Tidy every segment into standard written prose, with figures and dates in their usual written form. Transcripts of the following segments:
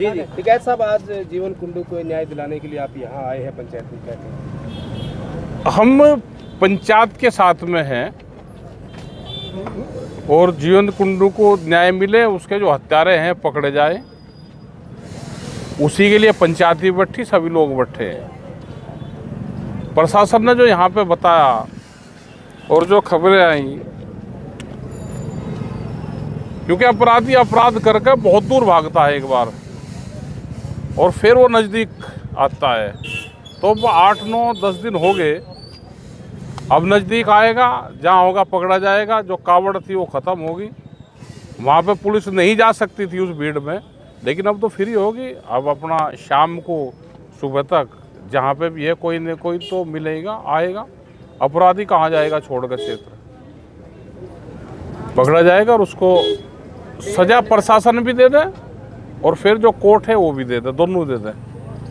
जी जी टिकैत साहब, आज जीवन कुंडू को न्याय दिलाने के लिए आप यहाँ आए हैं पंचायत में, कहते हैं? हम पंचायत के साथ में हैं और जीवन कुंडू को न्याय मिले, उसके जो हत्यारे हैं पकड़े जाए, उसी के लिए पंचायत भी बैठी, सभी लोग बैठे हैं। प्रशासन ने जो यहाँ पे बताया और जो खबरें आई, क्योंकि अपराधी अपराध करके बहुत दूर भागता है एक बार और फिर वो नज़दीक आता है, तो 8, 9, 10 दिन हो गए, अब नज़दीक आएगा, जहाँ होगा पकड़ा जाएगा। जो कावड़ थी वो ख़त्म होगी, वहाँ पे पुलिस नहीं जा सकती थी उस भीड़ में, लेकिन अब तो फ्री होगी। अब अपना शाम को सुबह तक जहाँ पे भी है कोई न कोई तो मिलेगा, आएगा। अपराधी कहाँ जाएगा छोड़कर क्षेत्र, पकड़ा जाएगा और उसको सज़ा प्रशासन भी दे दे और फिर जो कोर्ट है वो भी दे दे, दोनों दे दे।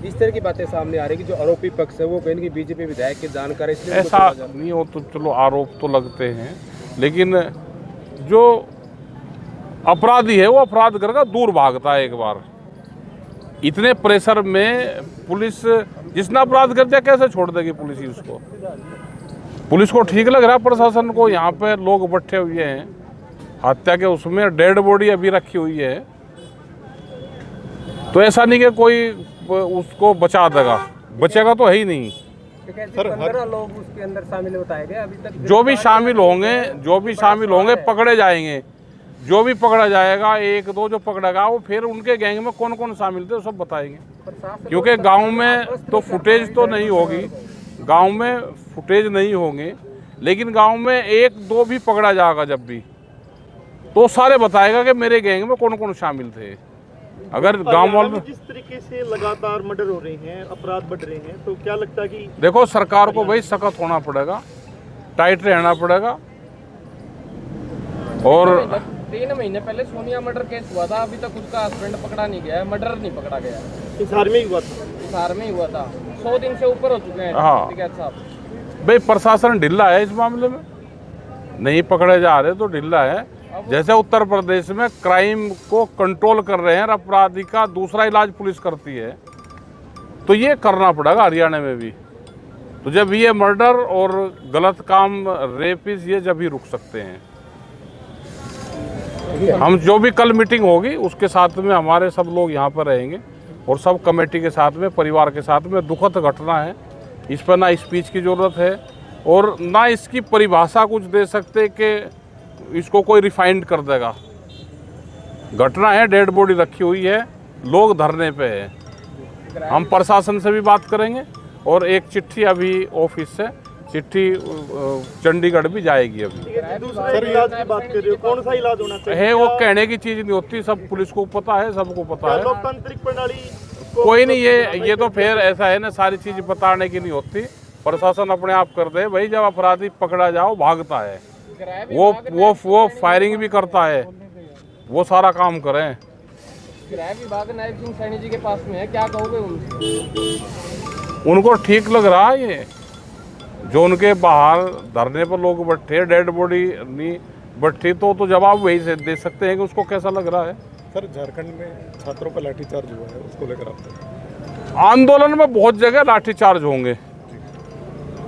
इस तरह की बातें सामने आ रही कि जो आरोपी पक्ष है वो कहेंगे कि बीजेपी विधायक की जानकारी, इसलिए ऐसा नहीं हो तो चलो आरोप तो लगते हैं, लेकिन जो अपराधी है वो अपराध करके दूर भागता है एक बार। इतने प्रेशर में पुलिस जितना अपराध कर दिया कैसे छोड़ देगी पुलिस ही उसको? पुलिस को ठीक लग रहा है प्रशासन को, यहाँ पे लोग बैठे हुए हैं, हत्या के उसमें डेड बॉडी अभी रखी हुई है, तो ऐसा नहीं कि कोई उसको बचा देगा, बचेगा तो है ही नहीं। सर 15 लोग उसके अंदर शामिल बताए गए अभी तक। जो भी शामिल होंगे पकड़े जाएंगे। जो भी पकड़ा जाएगा, 1, 2 जो पकड़ेगा वो फिर उनके गैंग में कौन कौन शामिल थे वो सब बताएंगे। क्योंकि गांव में तो फुटेज तो नहीं होगी, गांव में फुटेज नहीं होंगे, लेकिन गांव में 1, 2 भी पकड़ा जाएगा जब भी, तो सारे बताएगा कि मेरे गैंग में कौन कौन शामिल थे। अगर गांव वाले जिस तरीके से लगातार मर्डर हो रहे हैं, अपराध बढ़ रहे हैं, तो क्या लगता है कि देखो सरकार को भाई सख्त होना पड़ेगा, टाइट रहना पड़ेगा। और 3 महीने पहले सोनिया मर्डर केस हुआ था, अभी तक उसका हस्बैंड पकड़ा नहीं गया है, मर्डर नहीं पकड़ा गया। हिसार में ही हुआ था, हिसार में ही हुआ था, 100 दिन से ऊपर हो चुके हैं। हाँ। टिकैत साहब, भाई प्रशासन ढिल्ला है इस मामले में, नहीं पकड़े जा रहे तो ढिल्ला है। जैसे उत्तर प्रदेश में क्राइम को कंट्रोल कर रहे हैं, अपराधी का दूसरा इलाज पुलिस करती है, तो ये करना पड़ेगा हरियाणा में भी। तो जब ये मर्डर और गलत काम, रेपिस, ये जब ही रुक सकते हैं। हम जो भी कल मीटिंग होगी उसके साथ में हमारे सब लोग यहाँ पर रहेंगे और सब कमेटी के साथ में, परिवार के साथ में। दुखद घटना है, इस पर ना स्पीच की ज़रूरत है और ना इसकी परिभाषा कुछ दे सकते कि इसको कोई रिफाइंड कर देगा। घटना है, डेड बॉडी रखी हुई है, लोग धरने पे है। हम प्रशासन से भी बात करेंगे और एक चिट्ठी अभी ऑफिस से चिट्ठी चंडीगढ़ भी जाएगी अभी। सर इलाज की बात कर रहे हो, कौन सा इलाज होना चाहिए? है वो कहने की चीज़ नहीं होती, सब पुलिस को पता है, सबको पता है। लोकतांत्रिक प्रणाली कोई नहीं, ये तो फिर ऐसा है ना, सारी चीज़ बताने की नहीं होती, प्रशासन अपने आप कर दे। भाई जब अपराधी पकड़ा जाओ भागता है, वो फायरिंग भी करता है, वो सारा काम करें। गृह विभाग नायब सिंह सैनी जी के पास में है, क्या कहोगे उनसे? उनको ठीक लग रहा है ये जो उनके बाहर धरने पर लोग बैठे, डेड बॉडी नहीं बैठी, तो जवाब वही से दे सकते हैं कि उसको कैसा लग रहा है। सर झारखंड में छात्रों पर लाठीचार्ज हुआ है, उसको लेकर आप? आंदोलन में बहुत जगह लाठीचार्ज होंगे,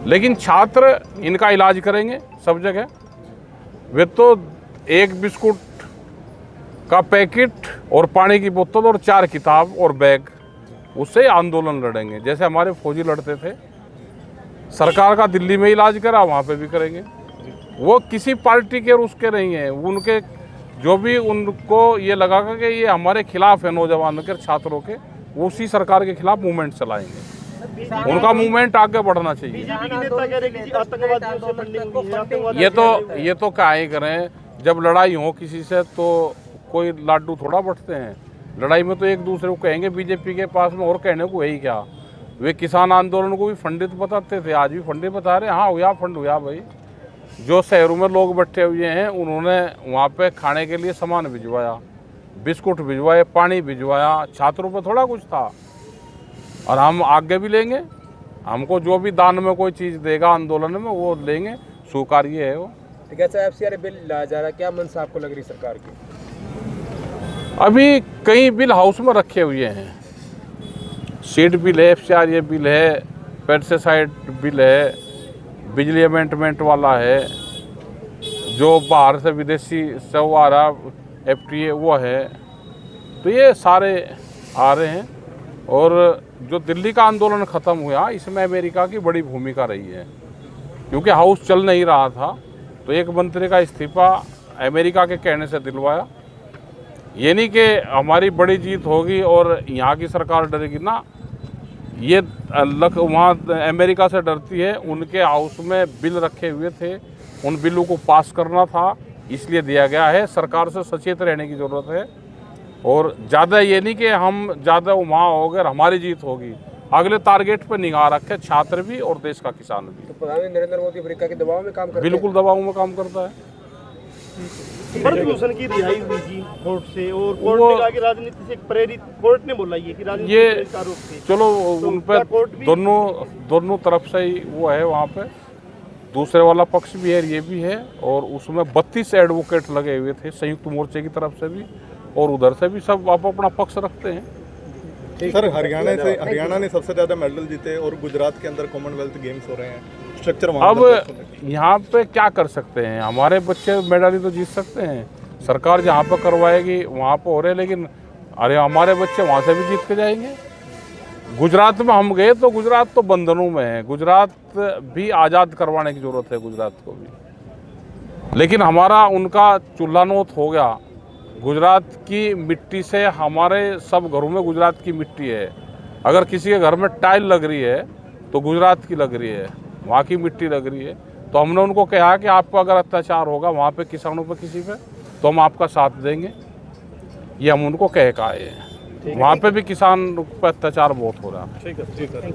लेकिन छात्र इनका इलाज करेंगे सब जगह। वे तो 1 बिस्कुट का पैकेट और पानी की बोतल और 4 किताब और बैग, उससे आंदोलन लड़ेंगे। जैसे हमारे फौजी लड़ते थे, सरकार का दिल्ली में इलाज करा, वहाँ पे भी करेंगे। वो किसी पार्टी के और उसके नहीं है, उनके जो भी उनको ये लगा कि ये हमारे खिलाफ है, नौजवानों के, छात्रों के, वो उसी सरकार के खिलाफ मूवमेंट चलाएंगे। उनका मूवमेंट आगे बढ़ना चाहिए। बीजेपी के नेता कह रहे हैं कि आतंकवादियों से फंडिंग हुई है, आतंकवादी ये तो क्या ही करें, जब लड़ाई हो किसी से तो कोई लाडू थोड़ा बटते हैं। लड़ाई में तो एक दूसरे को कहेंगे, बीजेपी के पास में और कहने को यही क्या। वे किसान आंदोलन को भी फंडित बताते थे, आज भी फंडित बता रहे हैं। हाँ हुआ, फंड हुआ भाई। जो शहरों में लोग बैठे हुए हैं उन्होंने वहाँ पे खाने के लिए सामान भिजवाया, बिस्कुट भिजवाए, पानी भिजवाया, छात्रों पे थोड़ा कुछ था। और हम आगे भी लेंगे, हमको जो भी दान में कोई चीज़ देगा आंदोलन में वो लेंगे, स्वीकार्य है वो। टिकैत साहब, FCR बिल लाया जा रहा है, क्या मंशा आपको लग रही सरकार की? अभी कई बिल हाउस में रखे हुए हैं। सीड बिल है, FCRA बिल है, पेस्टिसाइड बिल है, बिजली अमेंडमेंट वाला है, जो बाहर से विदेशी सब आ रहा FTA वो है। तो ये सारे आ रहे हैं। और जो दिल्ली का आंदोलन ख़त्म हुआ, इसमें अमेरिका की बड़ी भूमिका रही है, क्योंकि हाउस चल नहीं रहा था। तो एक मंत्री का इस्तीफा अमेरिका के कहने से दिलवाया। ये नहीं कि हमारी बड़ी जीत होगी और यहाँ की सरकार डरेगी ना, ये वहाँ अमेरिका से डरती है। उनके हाउस में बिल रखे हुए थे, उन बिलों को पास करना था, इसलिए दिया गया है। सरकार से सचेत रहने की ज़रूरत है। और ज़्यादा ये नहीं कि हम ज़्यादा वहाँ हो गए हमारी जीत होगी। अगले टारगेट पर निगाह रखे छात्र भी और देश का किसान भी। तो प्रधानमंत्री नरेंद्र मोदी अफ्रीका के दबाव में काम करते हैं। बिल्कुल दबाव में काम करता है। भरत भूषण की रिहाई हुई थी कोर्ट से, और कोर्ट ने कहा कि राजनीति से प्रेरित, कोर्ट ने बोला ये कि राजनीति ये से प्रेरित आरोप थे। चलो तो उन क्या पर कोर्ट भी- दोनों तरफ से ही वो है। वहाँ पे दूसरे वाला पक्ष भी है, ये भी है। और उसमें 32 एडवोकेट लगे हुए थे, संयुक्त मोर्चे की तरफ से भी और उधर से भी। सब आप अपना पक्ष रखते हैं। सर हरियाणा ने सबसे ज़्यादा मेडल जीते और गुजरात के अंदर कॉमनवेल्थ गेम्स हो रहे हैं, स्ट्रक्चर अब यहाँ पे क्या कर सकते हैं? हमारे बच्चे मेडल ही तो जीत सकते हैं। सरकार जहाँ पर करवाएगी वहाँ पर हो रहे, लेकिन अरे हमारे बच्चे वहाँ से भी जीत के जाएंगे। गुजरात में हम गए तो गुजरात तो बंधनों में है। गुजरात भी आज़ाद करवाने की ज़रूरत है, गुजरात को भी। लेकिन हमारा उनका चूल्हा नोत हो गया। गुजरात की मिट्टी से हमारे सब घरों में गुजरात की मिट्टी है। अगर किसी के घर में टाइल लग रही है तो गुजरात की लग रही है, वहाँ की मिट्टी लग रही है। तो हमने उनको कहा कि आपको अगर अत्याचार होगा वहाँ पे किसानों पे किसी पे, तो हम आपका साथ देंगे। ये हम उनको कह के आए हैं। वहाँ पे भी किसान पर अत्याचार बहुत हो रहा है। ठीक है।